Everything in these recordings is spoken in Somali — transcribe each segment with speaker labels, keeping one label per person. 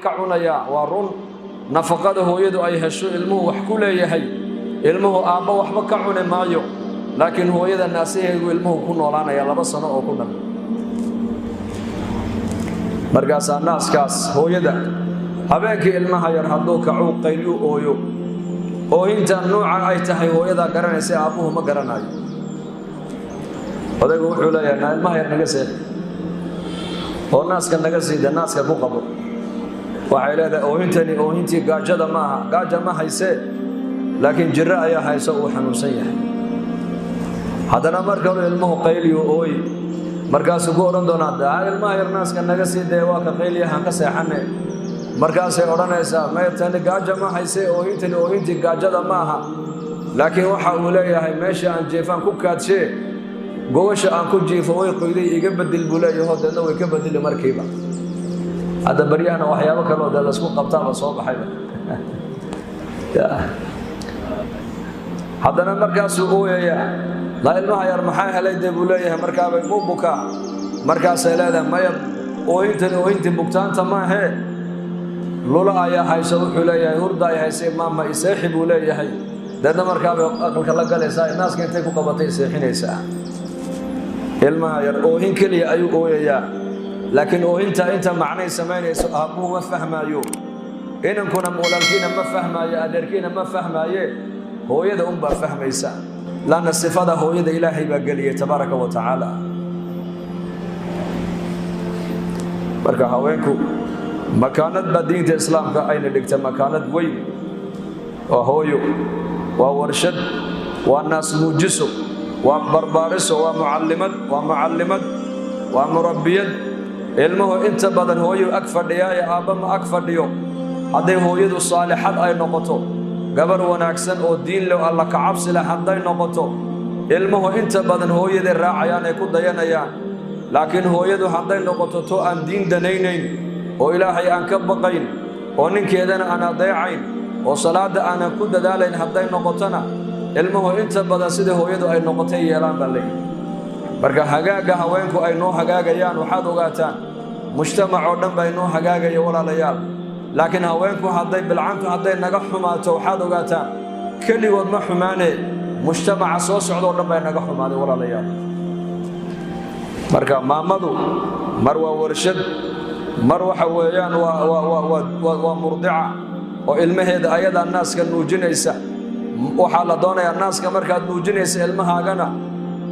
Speaker 1: كعنايا ورون نفقده يدو أي هشو علمه وحكوله يهي علمه آبا وحبا كعنا مايو لكن هو يدا الناسيه يقول علمه كنا ولانا يلا بس أنا أكون مرقاس الناس كاس هو يدا هباك علمها يرهدو كعو قيلو أويو أو إنت النوع أي تحي هو يدا قرن سي أبوه ما قرناي هذا يقول حولا يا علمها يرنقسي هو الناس كان نقسي ده الناس كان مقبل وعيلة أوهنتني أوهنتي قاجدة معها قاجة ما هيسي لكن جراء يا هيسو حنوسية هذا مركب علمه قيلي وأوي مركز قورن دونا ده علمه يرناس كان نقصي دواك قيلي هنقصي حنة مركز أورانا إسا ما يتني قاجة ما هيسي أوهنتني أوهنتي قاجدة معها لكن وحاولي هاي ماشي عن جيفان كوكات شيء قوش عن كل جيفوي قيلي يقبل البلاي هو ده لو يقبل المركبة هذا بريانا وحياة كلو ده لسكون قبطان صوب حيبا هذا مركز أويا يا لا إلما يرمحها لي دبوليه مركب مو بكا مركز هذا ما يب وإنت بكتان تما هي لولا يا هاي سوي حليا يهردا يا هاي سي ماما يسحب ولا يا هاي ده مركب أقل كلا قال إسا الناس كانت تكو قبطي سحين إسا إلما ير أوهين كلي أيو أويا يا لكن أنت معني سمعني أبوه ما فهم أيوه إن كنا مولانكين ما فهم يا أدركين ما فهم أيه هو يد فهم إنسان لأن الصفات هو يد إلهي بقليه تبارك وتعالى بركة هواينكو مكانت بدين الإسلام كأين دكتة مكانت وين وهويو وورشد والناس موجسو وبربارسو ومعلمات ومربيات علمه انت بدن هو اكفر ديايا ابا ما اكفر ديو هدي هو يد صالحات اي نقطو غبر وناكسن او دين لو الله كعبس له هدي نقطو علمه انت بدن هو يد راعيان اي كدينيان لكن هو يد هدي نقطو تو ان دين دنينين او الهي ان كبقين او نينكيدنا انا ضيعين او صلاه انا كددالين هدي نقطنا علمه انت بدن سيده هو يد اي نقطي يلان بلي marka hagaaga haweenku ay noo hagaagayaan waxaad ogaataan mujtamac oo dhan bay noo hagaagaya walaalayaal laakiin haweenku haday bilcantu haday naga xumaato waxaad ogaataan kaligood ma xumaane mujtamaca soo socdo oo dhan bay naga xumaaday walaalayaal marka maamadu mar waa warshad mar waxa weeyaan waa murdica oo ilmaheeda ayada naaska nuujinaysa waxa la doonayaa naaska markaad nuujinaysa ilmahaagana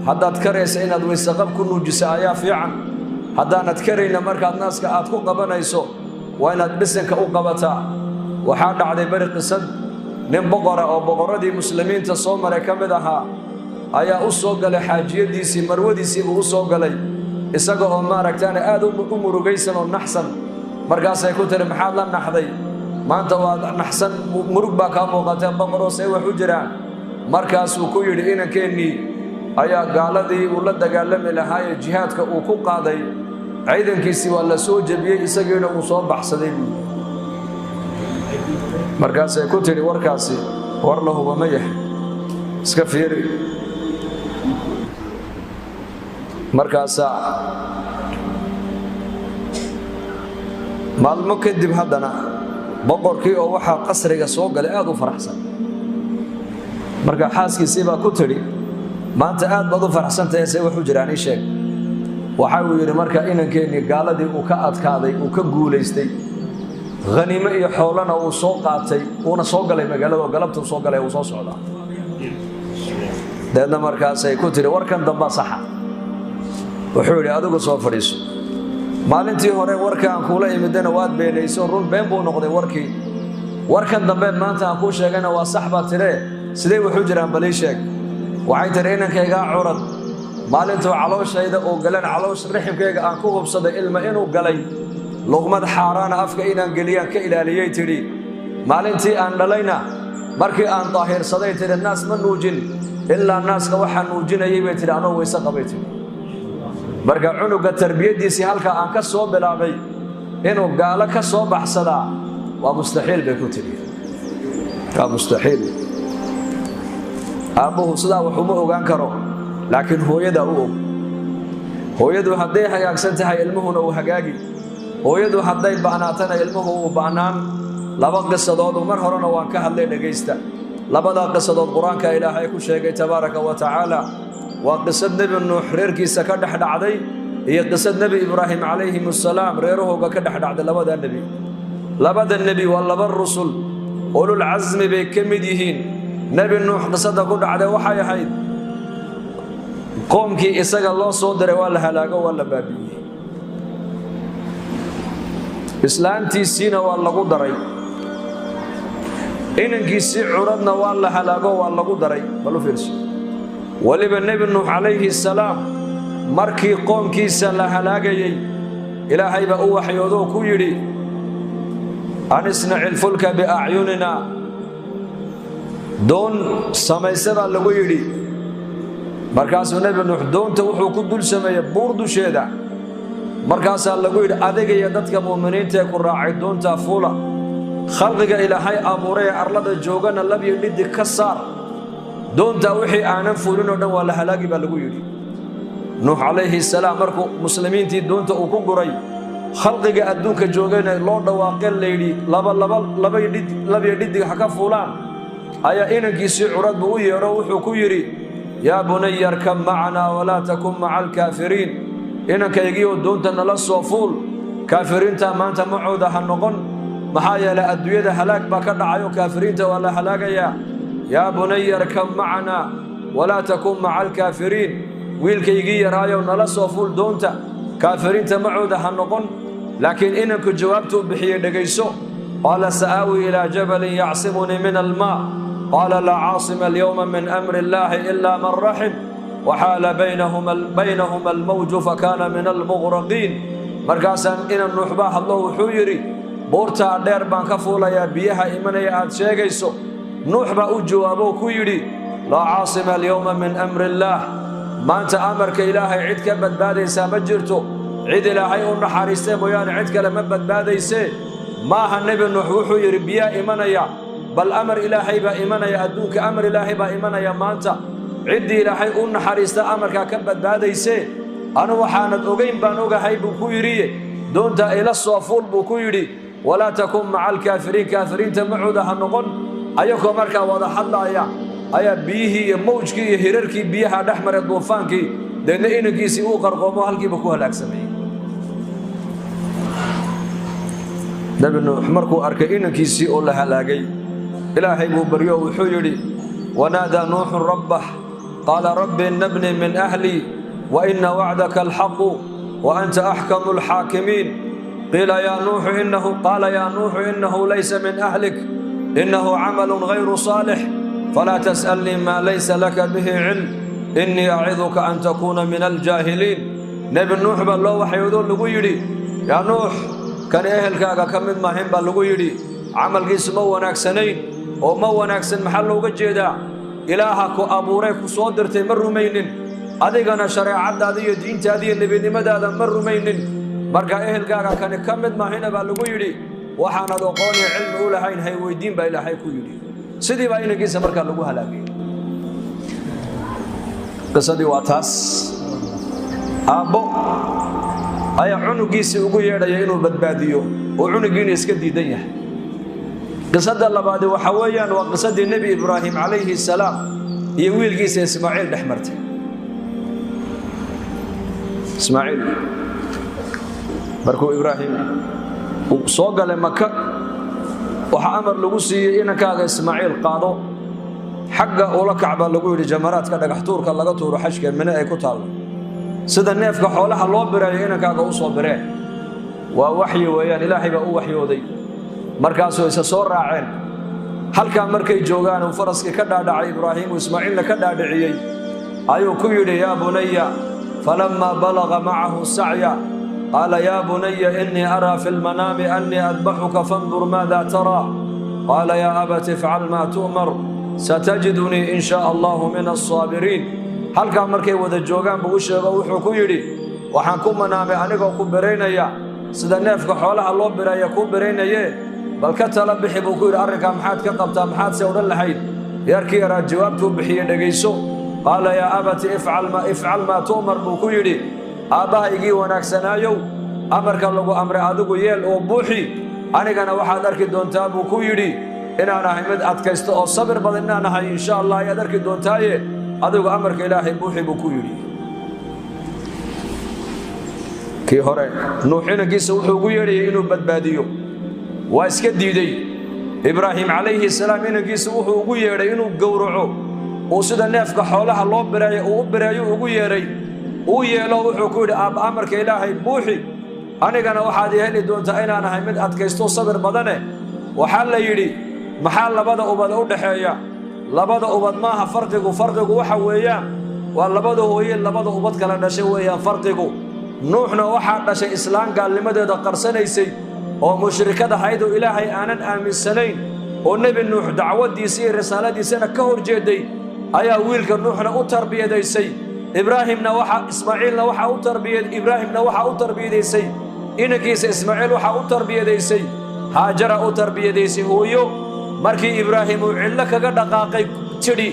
Speaker 1: haddaad karaysa inaad weysaqab ku nuujiso ayaa fiican haddaanad karayna markaad naaska aad ku qabanayso waa inaad bisinka u qabataa waxaa dhacday bari qisad nin boqora oo boqoradii muslimiinta soo maray ka mid ahaa ayaa u soo galay xaajiyadiisii marwadiisii uu u soo galay isaga oo maaragtaana aad u murugaysan oo naxsan markaasay ku tiri maxaad la naxday maanta waad naxsan murug baa kaa muuqatee boqoroo say wax u jiraan markaasuu ku yidhi inankeenii ayaa gaaladii uu la dagaalami lahaa ee jihaadka uu ku qaaday ciidankiisii waa la soo jabiyey isagiina uu soo baxsaday markaasay ku tiri warkaasi war la huba ma yahay iska fiiri markaasaa maalmo kadib haddana boqorkii oo waxaa qasriga soo galay aad u faraxsan marka xaaskiisii baa ku tiri maanta aad baad u faraxsantahay say wax u jiraan ii sheeg waxa uu yiri marka inankeenii gaaladii uu ka adkaaday uu ka guuleystay غنيمة يحولنا وسوق عتي ونسوق على مجاله وقلبت وسوق عليه وسوق صعدا. ده مركز يكون وركن ضبا صح. وحولي هذا قصوا فريس. مالنتي هوري وركن كولا يمدنا واد بين يسون بين بو نقضي وركن ضبا ما أنت أقول شيء أنا وصحبة ترى سدي وحجر عن بليشك وعين ترينا كيجا عرض مالنتو علوش هيدا وقلنا علوش رحم كيجا أكوه بصدق إلما إنه قلي لقمة حاران أفكينا قليا كإلالية تري مالنتي أن لينا بركي أن طاهر صديت الناس من نوجن إلا الناس كوحن نوجن يبيت أنا ويسق بيتي بركي عنق التربية دي سهلك أن كسب بلابي إنه قال كسب حصلا ومستحيل بكتير مستحيل أبوه صدا وحمه وعنكره لكن هو يدعوه هو يدعو هديه حاجة أكسنت حي علمه أو حاجاجي hooyadu hadday ba'naatana ilmuhu uu ba'naan laba qisadood mar horena waan ka hadlay dhageysta labada qisadood quraanka ilaahay ku sheegay tabaaraka wa tacaala waa qisad nabi nuux reerkiisa ka dhaxdhacday iyo qisad nabi ibraahim calayhi salaam reerahooga ka dhaxdhacday labada nabi waa laba rusul ulul azmi bay kamid yihiin nabi nuux qisada ku dhacday waxay ahayd qoomkii isaga loo soo diray waa la halaago waa la baabiyay islaantiisina waa lagu daray inankiisi curadna waa la halaago waa lagu daray balu fiirso waliba nabi nuux calayhi salaam markii qoomkiisa la halaagayay ilaahay baa u waxyoodo ku yiri anisna'il fulka bi a'yunina doon samaysada lagu yiri markaasuu nabi nuux doonta wuxuu ku dul sameeyay buur dusheeda markaasaa lagu yiri adiga iyo dadka muuminiinta ku raacay doonta fuula khalqiga ilaahay abuuray arlada joogana lab iyo dhidi ka saar doonta wixii aanan fuulin oo dhan waa la halaagi baa lagu yiri nuux calayhi salaam markuu muslimiintii doonta uu ku guray khalqiga adduunka joogana loo dhawaaqay leeydi laba dhidi ka fuulaan ayaa inankiisii curad buu u yeero wuxuu ku yiri yaa bunayya arkam macana wala takum ma'al kaafiriin inankaygiyo doonta nala soo fuul kaafiriinta maanta macooda ha noqon maxaa yeelay adduunyada halaag baa ka dhacayo kaafiriinta waa la halaagaya yaa bunayya arkam macana wala takum ma'al kaafiriin wiilkaygii yaraayo nala soo fuul doonta kaafiriinta macooda ha noqon laakiin inanku jawaabtu bixiyay dhageyso qala sa'awi ila jabalin ya'simuni min al-ma' qala la 'asima al-yawma min amri allahi illa man rahim وحال بينهما الموج فكان من المغرقين markaasan inan nuuxba hadlo wuxuu yiri boorta dheer baan ka fuulaya biyaha imanaya aad sheegayso nuuxba u jawaabo ku yiri la 'asima al-yawma min amri allah maanta amarka ilaahay cid ka badbaadaysa ma jirto cid ilaahay u naxariistay mooyaan cid kale ma badbaadayse maaha nabi nuux wuxuu yiri biyaha imanaya bal amar ilaahay ba imanaya adduunka amar ilaahay ba imanaya maanta عدي إلهي أن حريستا أمرك كبد بعد يسي أنا وحانت أغين بان أغاهي بكويري دونتا إلى الصوفول بكويري ولا تكون مع كافرين تمعودها النقل أيكو مركا وضح الله أيا بيه موجكي هيرركي بيها نحمر الضوفانكي دين إنكي سيوقر قوموها لكي بكوها الأكسمي نبنو حمركو أركا إنكي سيئو لها لاقي إلهي مبريو وحيري ونادى نوح ربه قال رب ابني من أهلي وإن وعدك الحق وأنت أحكم الحاكمين قال يا نوح إنه ليس من أهلك إنه عمل غير صالح فلا تسألني ما ليس لك به علم إني أعظك أن تكون من الجاهلين نبي نوح بالله وحيودون لغيري يا نوح كان أهلك كمد ما هم بالغيري عمل قيس موناك سنين وموناك سن محل وجيدا إلهك أبوريك صدرتي مر رمينين أدينا شريعة هذه دين هذه النبي ماذا مر رمينين مركا أهل كاكا كان كمد ما هنا بالغيري وحنا ذوقوني علم أولى هين هي ويدين بإلى هي كيري سيدي باين كيس مركا لغوها لاقي قصدي واتاس أبو أي عنقيس وقوي يا إنه بدباديو وعنقين يسكدي دنيا قصد الله بعد وحويا وقصد النبي إبراهيم عليه السلام يويل قيس إسماعيل دحمرته إسماعيل بركو إبراهيم وصوغ لمكة وحامر لغوسي إنك إسماعيل قادو حق أولا كعبة لغوي لجمرات كده حطور كاللغة طور حشك من أي كتال سيدا النيف كحولها الله براي إنك أوصل براي ووحي ويان إلهي بأو وحي ودي markaasoo isa soo raaceen halka markay joogaan oo faraski ka dhaadhacay Ibraahim oo Ismaaciil ka dhaadhiciyay ayuu ku yiri ya bunayya falamma balagha ma'ahu sa'ya qala ya bunayya inni ara fil manami anni adbahuka fanzur madha tara qala ya abati if'al ma tu'mar satajiduni in sha Allah min as-sabirin halka markay wada joogaan buu sheego wuxuu ku yiri waxaan ku manaamay anigoo ku bareynaya sida neefka xoolaha loo bireeyo ku bareenaye bal ka tala bixi buu ku yiri arrinka maxaad ka qabtaa maxaad se oran lahayd yarkii yara jawaabtu bixiyay dhageyso qala ya abati if'al ma tu'mar buu ku yiri aabahaygii wanaagsanaayow amarka lagu amray adigu yeel oo buuxi anigana waxaad arki doontaa buu ku yidhi inaan ahay mid adkaysto oo sabir badan inaan ahay insha allah ayaad arki doontaaye adigu amarka ilaahay buuxi buu ku yidhi kii hore nuux inankiisa wuxuu ugu yeedhayay inuu badbaadiyo waa iska diiday ibraahim calayhi salaam inankiisa wuxuu ugu yeedhay inuu gowraco uu sida neefka xoolaha loo bireeyo uu u bireeyo ugu yeedhay uu yeelo wuxuu ku yidhi aabba amarka ilaahay buuxi anigana waxaad i heli doontaa inaan ahay mid adkaysto sabir badane waxaa la yidhi maxaa labada ubad u dhaxeeya labada ubad maaha farqigu waxa weeyaan waa labada hooye labada ubad kala dhashay weeyaan farqigu nuuxna waxaa dhashay islaan gaalnimadeeda qarsanaysay oo mushrikad ahayd oo ilaahay aanan aaminsanayn oo nebi nuux dacwadiisa iyo risaaladiisana ka hor jeeday ayaa wiilka nuuxna u tarbiyadaysay ibraahimna waxaa u tarbiyadaysay inankiisa ismaaciil waxaa u tarbiyadaysay haajara u tarbiyadaysay hooyo markii ibraahim uu cidlo kaga dhaqaaqay tidhi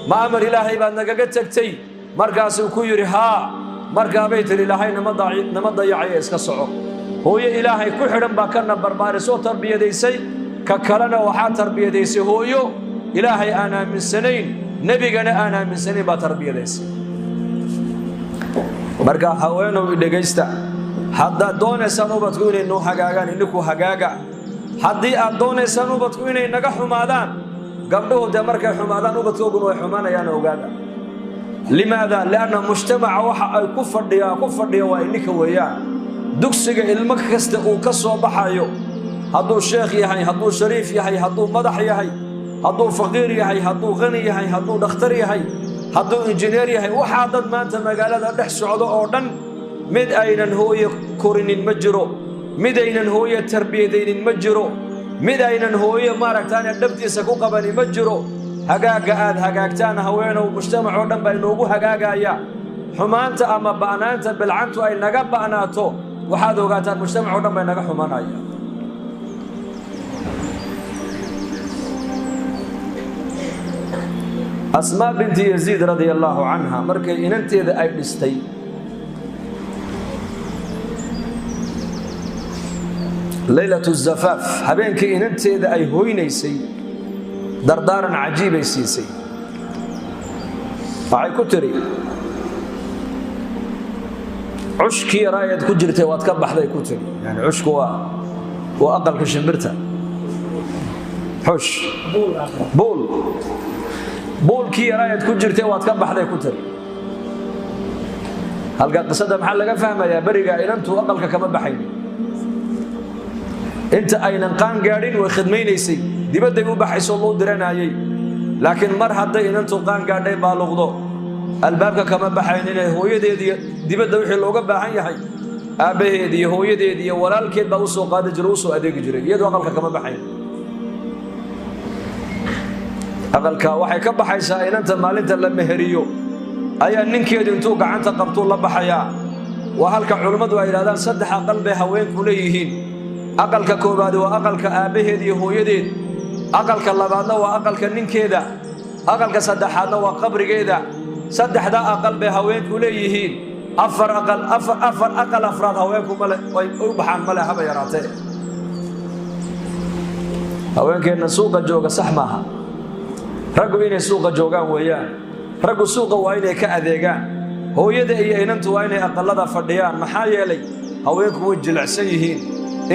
Speaker 1: ma amar ilaahay baad nagaga tegtay markaasuu ku yidhi haa markaabay tidhi ilaahay nama dayacaya iska soco hooyo ilaahay ku xidhan baa kana barbaarisoo tarbiyadaysay ka kalena waxaa tarbiyadaysay hooyo ilaahay aan aaminsanayn nebigana aan aaminsanayn baa tarbiyadaysay marka haweenow dhegaysta haddaad doonaysaan ubadku inay noo hagaagaan idinku hagaaga haddii aad doonaysaan ubadku inay naga xumaadaan gabdhuhu dee markay xumaadaan ubadkooguna way xumaanayaan ogaada limaada lianna mujtamaca waxa ay ku fadhiya waa ininka weeyaan dugsiga ilmo kasta uu ka soo baxayo hadduu sheekh yahay hadduu shariif yahay hadduu madax yahay hadduu faqiir yahay hadduu qani yahay hadduu dhakhtar yahay hadduu injineer yahay waxaa dad maanta magaalada dhex socdo oo dhan mid aynan hooye korinin ma jiro mid aynan hooye tarbiyadaynin ma jiro mid aynan hooye maaragtaane dhabtiisa ku qabani ma jiro hagaagga aad hagaagtaan haweenow mujtamacoo dhan baa inoogu hagaagaya xumaanta ama ba'naanta bilcantu ay naga ba'naato waxaad ogaataan mujtamacoo dhan bay naga xumanaya asmaa binti yaziid radia allaahu canha markay inanteeda ay dhistay leylatu zafaaf habeenkii inanteeda ay hoynaysay dardaaran cajiibay siisay waxay ku tiri cushkii yaraayaad ku jirtay waad ka baxday ku tiri yani cushku waa aqalka shimbirta xush buulkii yaraayaad ku jirtay waad ka baxday ku tiri halka qisada maxaa laga fahmayaa beriga inantu aqalka kama baxayn inta aynan qaan gaadhin way khidmaynaysay dibadday u baxaysoo loo diranayay laakiin mar hadday inantu qaan gaadhay baaluqdo albaabka kama baxayn inay hooyadeediiyo dibadda wixii looga baahan yahay aabbaheed iyo hooyadeed iyo walaalkeed baa u soo qaadi jiray u soo adeegi jiray iyadoo aqalka kama baxayn aqalka waxay ka baxaysaa inanta maalinta la meheriyo ayaa ninkeedu intuu gacanta qabtuu la baxayaa waa halka culimmadu ay yidhahdaan saddex aqal bay haweenku leeyihiin aqalka koowaad waa aqalka aabbaheed iyo hooyadeed aqalka labaadna waa aqalka ninkeeda aqalka saddexaadna waa qabrigeeda saddexdaa aqal bay haweenku leeyihiin afar aqal afraad haweenku male way u baxaan male haba yaraatee haweenkeenna suuqa jooga sax maaha raggu inay suuqa joogaan weeyaan raggu suuqa waa inay ka adeegaan hooyada iyo inantu waa inay aqallada fadhiyaan maxaa yeelay haweenku way jilicsan yihiin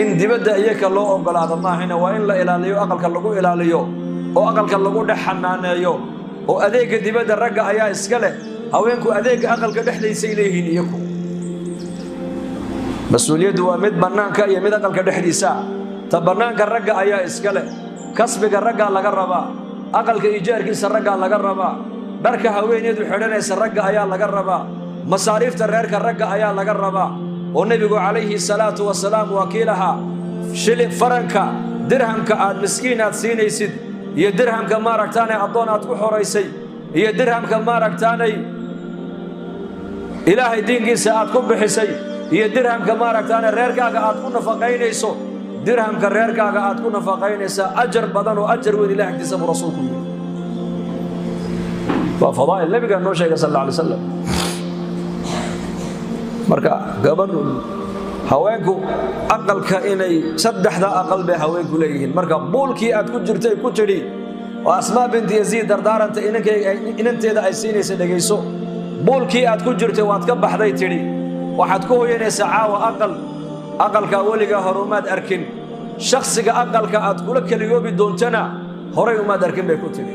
Speaker 1: in dibadda iyaka loo oggolaado maahina waa in la ilaaliyo aqalka lagu ilaaliyo oo aqalka lagu dhex xanaaneeyo oo adeegga dibadda ragga ayaa iska leh haweenku adeegga aqalka dhexdiisay leeyihiin iyaku mas-uuliyaddu waa mid bannaanka iyo mid aqalka dhexdiisa ta bannaanka ragga ayaa iska leh kasbiga raggaa laga rabaa aqalka ijaarkiisa raggaa laga rabaa dharka haweeneedu xidhanaysa ragga ayaa laga rabaa masaariifta reerka ragga ayaa laga rabaa oo nebigu calayhi salaatu wasalaam waa kii lahaa faranka dirhamka aad miskiin aad siinaysid iyo dirhamka maaragtaanay addoon aad ku xoraysay iyo dirhamka maaragtaanay ilaahay diinkiisa aad ku bixisay iyo dirhamka maaragtaanay reerkaaga aad ku nafaqaynayso dirhamka reerkaaga aad ku nafaqaynaysaa ajar badan oo ajar weyn ilaah agtiisa buu rasuulku yidhi waa fadaa'il nabigaa noo sheegay sal alla alay wasalam marka gabadhu haweenku aqalka inay saddexda aqal bay haweenku leeyihiin marka buulkii aad ku jirtay ku tiri oo Asmaa binti Yaziid dardaaranta inanteeda ay siinaysa dhageyso buulkii aad ku jirtay waad ka baxday tiri waxaad ku hooyanaysaa caawa aqalka waliga horumaad arkin shakhsiga aqalka aad kula kaliyoobi doontana horay umaad arkin bay ku tiri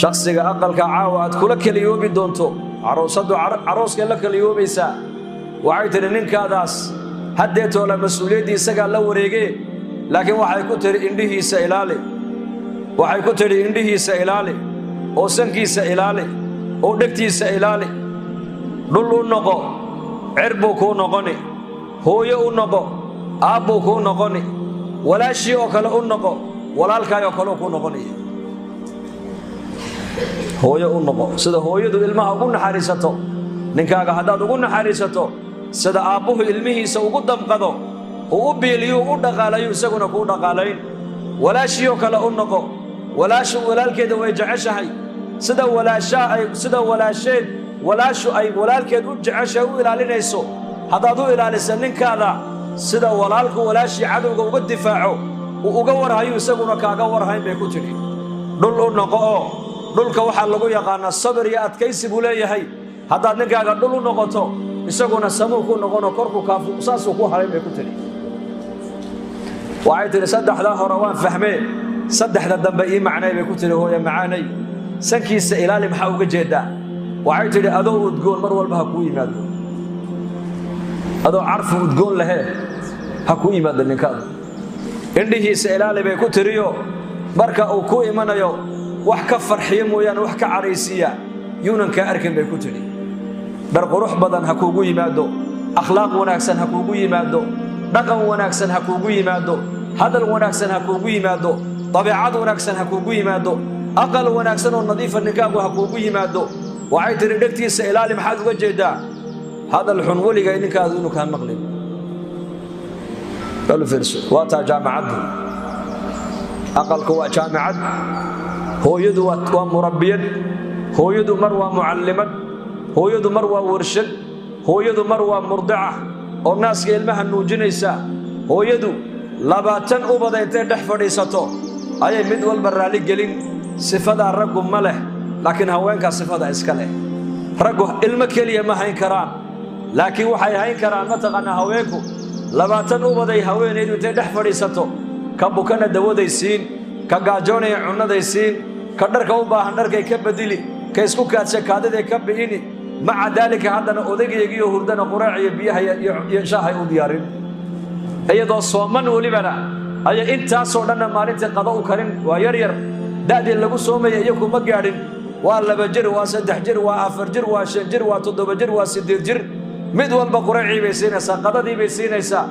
Speaker 1: shakhsiga aqalka caawa aad kula kaliyoobi doonto arooska la kaliyoobaysaa waxay tiri ninkaadaas haddeetoo la mas'uuliyaddii isagaa la wareegee laakiin waxay ku tiri indhihiisa ilaali waxay ku tiri indhihiisa ilaali oo sankiisa ilaali oo dhegtiisa ilaali dhul u noqo cir buu kuu noqoni hooyo u noqo aabbuu kuu noqoni walaashii oo kale u noqo walaalkaayoo kale kuu noqonaya hooyo u noqo sida hooyadu ilmaha ugu naxariisato ninkaaga haddaad ugu naxariisato sida aabbuhu ilmihiisa ugu damqado uu u biiliyo u dhaqaalayo isaguna kuu dhaqaalayn walaashii oo kale u noqo walaalkeeda way jeceshahay sida walaashu ay walaalkeed u jeceshahay u ilaalinayso haddaad u ilaalisa ninkaada sida walaalku walaashii cadowga uga difaaco uu uga warhayo isaguna kaaga warhayn bay ku tidhi dhul u noqo oo dhulka waxaa lagu yaqaanaa sabir iyo adkaysi buu leeyahay haddaad ninkaaga dhul u noqoto isaguna samuu ku noqono korku kaafu saasuu ku haray bay ku tidhi waxay tidhi saddexdaa hore waan fahmee saddexda dambe ii macnay bay ku tidhi hooya macaanay sankiisa ilaali maxaa uga jeedaa waxay tidhi adoo udgoon mar walba ha kuu yimaado adoo carfu udgoon lahee ha kuu yimaado ninkaada indhihiisa ilaali bay ku tiriyo marka uu ku imanayo wax ka farxiyo mooyaane wax ka caraysiiya yuunan kaa arkin bay ku tidhi dhar qurux badan ha kuugu yimaado akhlaaq wanaagsan ha kuugu yimaado dhaqan wanaagsan ha kuugu yimaado hadal wanaagsan ha kuugu yimaado dabeecad wanaagsan ha kuugu yimaado aqal wanaagsan oo nadiifa ninkaagu ha kuugu yimaado waxay tidhi dhegtiisa ilaali maxaad uga jeedaa hadal xun weligay ninkaadu inuu kaa maqlin waa taa jaamacaddu aqalku waa jaamacad hooyadu waa murabbiyad hooyadu mar waa mucallimad hooyadu mar waa warshad hooyadu mar waa murdica oo naaska ilmaha nuujinaysa hooyadu 20 ubada intay dhex fadhiisato ayay mid walba raali gelin sifada raggu ma leh laakiin haweenka sifada iska leh raggu ilmo kaliya ma hayn karaan laakiin waxay hayn karaan mataqana haweenku 20 ubaday haweenaydu intay dhex fadhiisato ka bukana dawadaysiin ka gaajoonaya cunadaysiin ka dharka u baahan dharkay ka badili ka isku kaadsa kaadada ka biini maca dalika haddana odaygiiyo hurdana quraac iyo biyaha iyo shaahay u diyaarin iyadoo sooman walibana ay intaasoo dhan maalintii qado u karin waa yar daadii lagu soomay iyagu ma gaadhin waa 2 jir waa 3 jir waa 4 jir waa 5 jir waa 7 jir waa 8 jir mid walba quraacii bay siinaysaa qadadii bay siinaysaa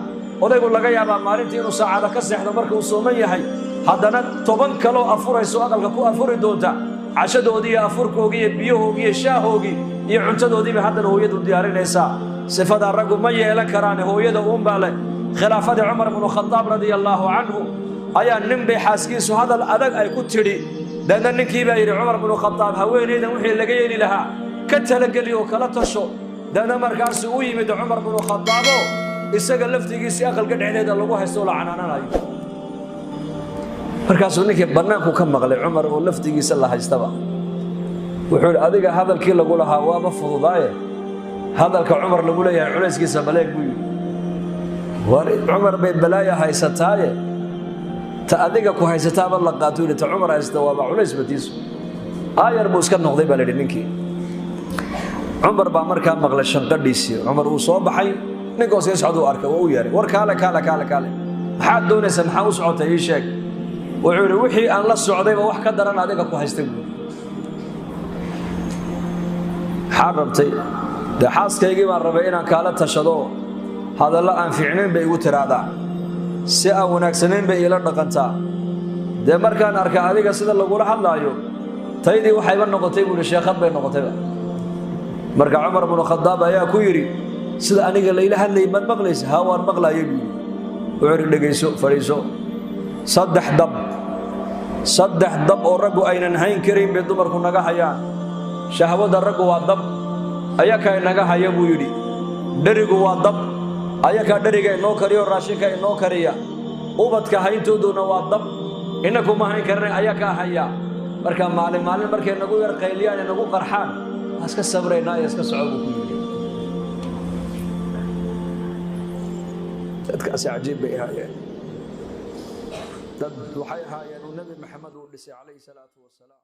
Speaker 1: odaygu laga yaabaa maalintii inuu saacada ka seexdo marka uu sooman yahay haddana 10 kaloo afurayso aqalka ku afuri doonta cashadoodii iyo afurkoogii iyo biyahoogii iyo shaahoogii iyo cuntadoodiiba haddana hooyadu diyaarinaysaa sifada raggu ma yeelan karaan hooyada uunbaa leh khilaafadii Cumar ibn Khattab radiyallahu anhu ayaa nin bay xaaskiisu hadal adag ay ku tidhi dana ninkii baa yidhi Cumar ibn Khattab haweeneydan wixii laga yeeli lahaa ka talageli oo kala tasho dana markaas uu yimid Cumar ibn Khattab isaga laftigiisa aqalka dhexdeeda lagu haysto la canaananayo markaas uu ninkii banaanku ka maqlay Cumar oo laftigiisa la haystaba wuxuu adiga hadalkii lagu lahaa waa fududaaye hadalka Cumar lagu leeyahay culayskiisa baleeg buu Cumar bay balaaya haysataaye ta adiga ku haysataaba la qaato ta Cumar haysta waa culays batiisu ayar buu iska noqday baa leeyahay ninkii Cumar baa markaa maqlay shanqadhiisii Cumar uu soo baxay ninkoo sii socdo arkay oo u yeeray war kaale maxaad doonaysaa maxaa u socotay ii sheeg wuxuu yiri wixii aan la socdayba wax ka daran adiga ku haystay xarabtay de xaaskaygii baan rabay inaan kaala tashado hadalla aan fiicnayn bay igu tiraada si aan wanaagsanayn bay ila dhaqantaa de markaan arka adiga sida lagu la hadlaayo taydii waxayba noqotay buu sheekad bay noqotay marka Umar ibn Khattab ayaa ku yiri sida aniga layla hadlay mad maqlaysa ha waan maqlaayay wuxuu dhageyso fariiso saddex dab oo raggu aynan hayn karin bay dumarku naga hayaan shahwada raggu waa dab ayakaa inaga haya buu yidhi dherigu waa dab ayakaa dheriga inoo kariyo raashinka inoo kariya ubadka hayntooduna waa dab innakuma hayn karnay ayakaa haya marka maalin markay nagu yar qayliyaan ee nagu qarxaan waa iska sabraynaa iyo iska soco buu ku yidhi dadkaasi cajiib bay ahaayeen dad waxay ahaayeen uu nebi maxamed uu dhisay calayhi salaatu wasalaam